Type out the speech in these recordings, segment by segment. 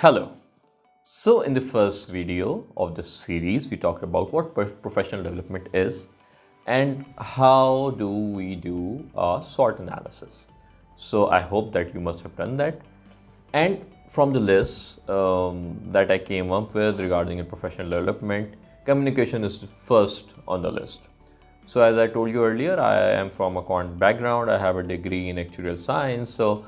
Hello. So in the first video of this series, we talked about what professional development is and how do we do a SWOT analysis. So I hope that you must have done that. And from the list that I came up with regarding professional development, communication is first on the list. So as I told you earlier, I am from a quant background. I have a degree in actuarial science. So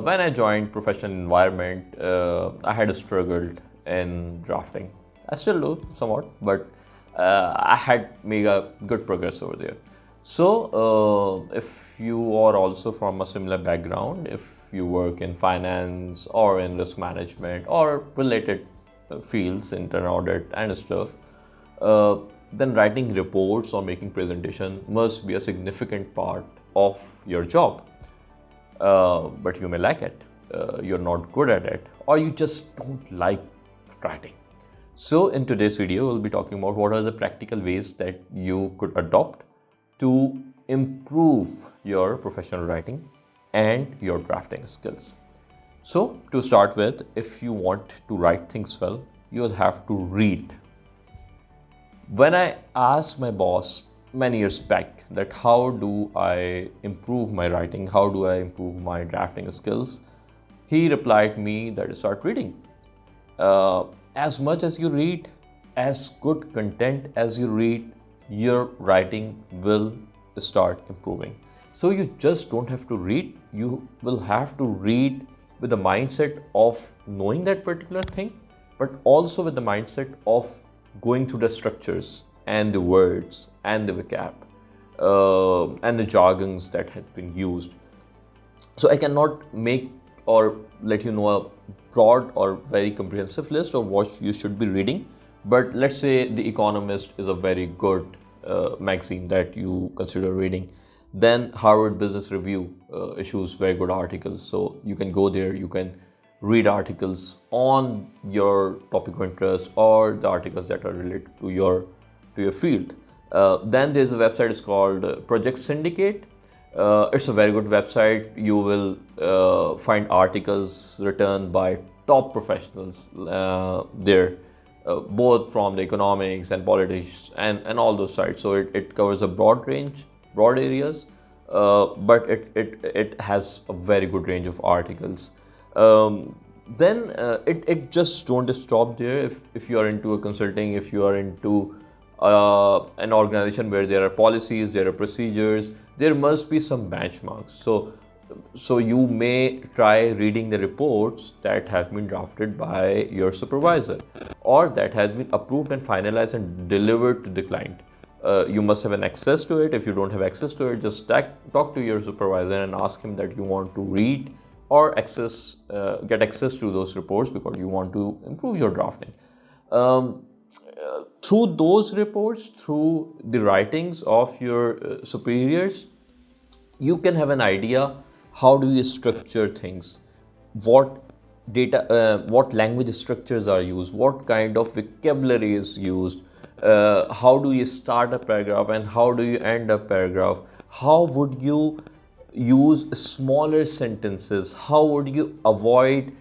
when I joined professional environment, I had struggled in drafting. I still do somewhat, but I had made a good progress over there. So if you are also from a similar background, if you work in finance or in risk management or related fields, internal audit and stuff, then writing reports or making presentation must be a significant part of your job. But you may lack it, you're not good at it, or you just don't like writing. So in today's video, we'll be talking about what are the practical ways that you could adopt to improve your professional writing and your drafting skills. So to start with, if you want to write things well, you'll have to read. When I asked my boss many years back that how do I improve my writing, how do I improve my drafting skills, he replied me that start reading. As much as you read, as good content as you read, your writing will start improving. So you just don't have to read, you will have to read with the mindset of knowing that particular thing, but also with the mindset of going through the structures and the words and the vocab and the jargons that have been used. So I cannot make or let you know a broad or very comprehensive list of what you should be reading, but let's say The Economist is a very good magazine that you consider reading. Then Harvard Business Review issues very good articles, so you can go there, you can read articles on your topic of interest or the articles that are related to your field. Then there's a website, it's called Project Syndicate. It's a very good website. You will find articles written by top professionals there, both from the economics and politics and all those sides. So it covers a broad areas, but it has a very good range of articles. Then it just don't stop there. If you are into a consulting, if you are into an organization where there are policies, there are procedures, there must be some benchmarks. So you may try reading the reports that have been drafted by your supervisor or that has been approved and finalized and delivered to the client. You must have an access to it. If you don't have access to it, just talk to your supervisor and ask him that you want to read or get access to those reports because you want to improve your drafting. Through those reports, through the writings of your superiors, you can have an idea how do you structure things, what language structures are used, what kind of vocabulary is used, how do you start a paragraph and how do you end a paragraph, how would you use smaller sentences, how would you avoid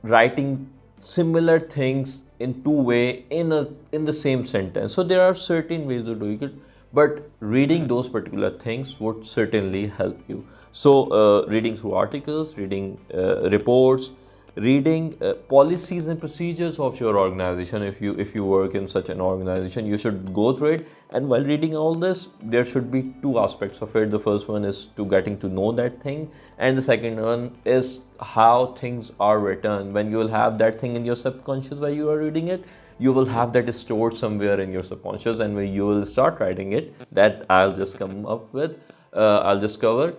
writing similar things in two ways in the same sentence. So there are certain ways of doing it, but reading those particular things would certainly help you. So reading through articles, reading reports, reading policies and procedures of your organization. If you work in such an organization, you should go through it. And while reading all this, there should be two aspects of it. The first one is to getting to know that thing, and the second one is how things are written. When you will have that thing in your subconscious while you are reading it, you will have that stored somewhere in your subconscious, and when you will start writing it, that I'll just come up with, I'll just cover,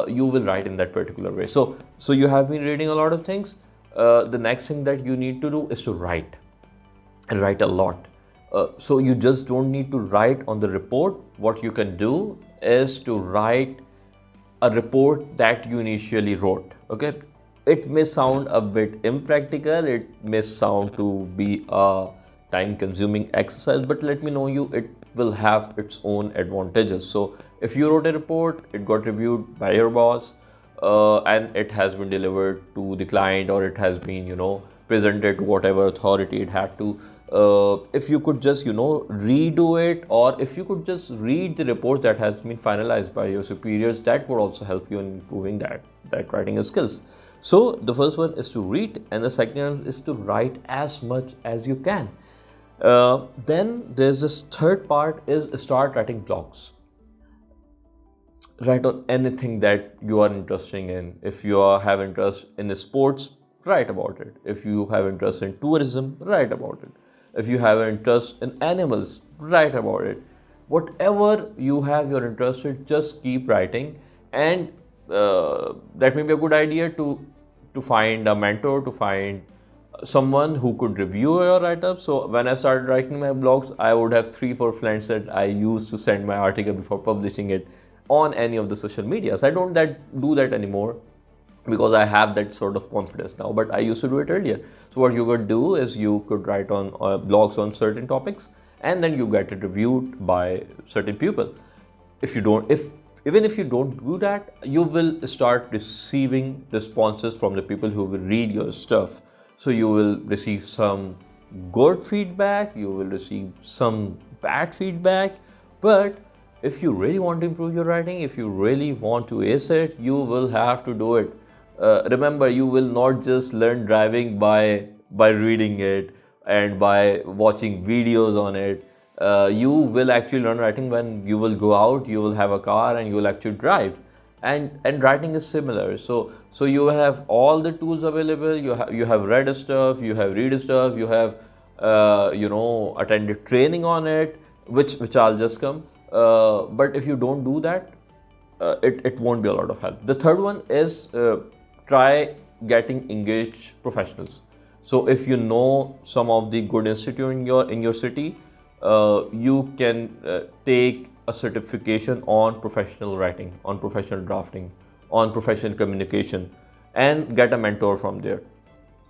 you will write in that particular way. So you have been reading a lot of things. The next thing that you need to do is to write, and write a lot. So you just don't need to write on the report. What you can do is to write a report that you initially wrote. Okay, it may sound a bit impractical, it may sound to be a time-consuming exercise, but let me know you, it will have its own advantages. So if you wrote a report, it got reviewed by your boss, and it has been delivered to the client, or it has been present it to whatever authority it had to. If you could just, redo it, or if you could just read the report that has been finalized by your superiors, that would also help you in improving that writing skills. So the first one is to read, and the second is to write as much as you can. Then there's this third part is start writing blogs. Write on anything that you are interested in. If you have interest in the sports, write about it. If you have interest in tourism, write about it. If you have interest in animals, write about it. Whatever you have your interest in, just keep writing. And that may be a good idea to find a mentor, to find someone who could review your write-up. So when I started writing my blogs, I would have 3-4 friends that I used to send my article before publishing it on any of the social medias. I don't do that anymore because I have that sort of confidence now, but I used to do it earlier. So what you could do is you could write on blogs on certain topics, and then you get it reviewed by certain people. Even if you don't do that, you will start receiving responses from the people who will read your stuff. So you will receive some good feedback, you will receive some bad feedback, but if you really want to improve your writing, if you really want to ace it, you will have to do it. Remember, you will not just learn driving by reading it and by watching videos on it. You will actually learn writing when you will go out, you will have a car and you will actually drive. And writing is similar. So you have all the tools available. You have read stuff, you have read stuff, you have attended training on it, which I'll just come. But if you don't do that, it won't be a lot of help. The third one is try getting engaged professionals. So if you know some of the good institute in your city, you can take a certification on professional writing, on professional drafting, on professional communication, and get a mentor from there.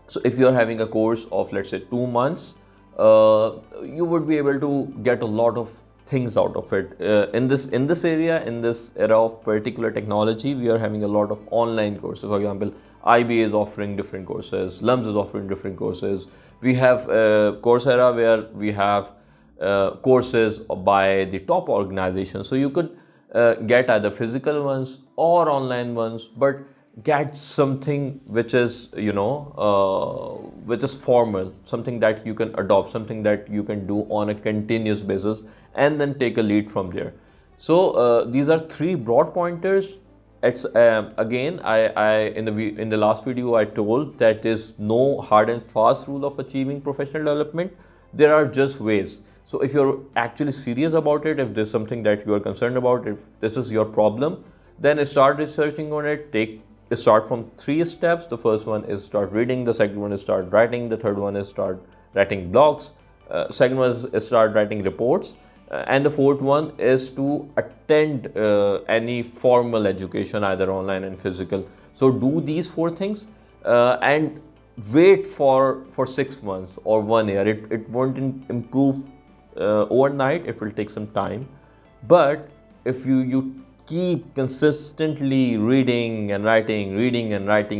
So if you're having a course of, let's say, 2 months, you would be able to get a lot of things out of it. In this area, in this era of particular technology, we are having a lot of online courses. For example, IB is offering different courses, LUMS is offering different courses. We have Coursera, where we have courses by the top organizations. So you could get either physical ones or online ones, but get something which is which is formal, something that you can adopt, something that you can do on a continuous basis, and then take a lead from there. So these are 3 broad pointers. It's again, I in the last video I told that there's no hard and fast rule of achieving professional development. There are just ways. So if you're actually serious about it, if there's something that you are concerned about, if this is your problem, then start researching on it. Start from 3 steps. The first one is start reading, the second one is start writing, the third one is start writing blogs, second one is start writing reports, and the fourth one is to attend any formal education, either online and physical. So do these 4 things and wait for 6 months or 1 year. It won't improve overnight, it will take some time, but if you keep consistently reading and writing,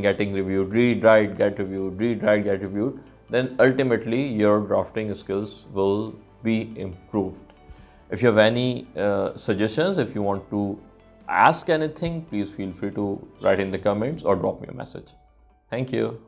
getting reviewed, read, write, get reviewed, read, write, get reviewed, then ultimately your drafting skills will be improved. If you have any suggestions, if you want to ask anything, please feel free to write in the comments or drop me a message. Thank you.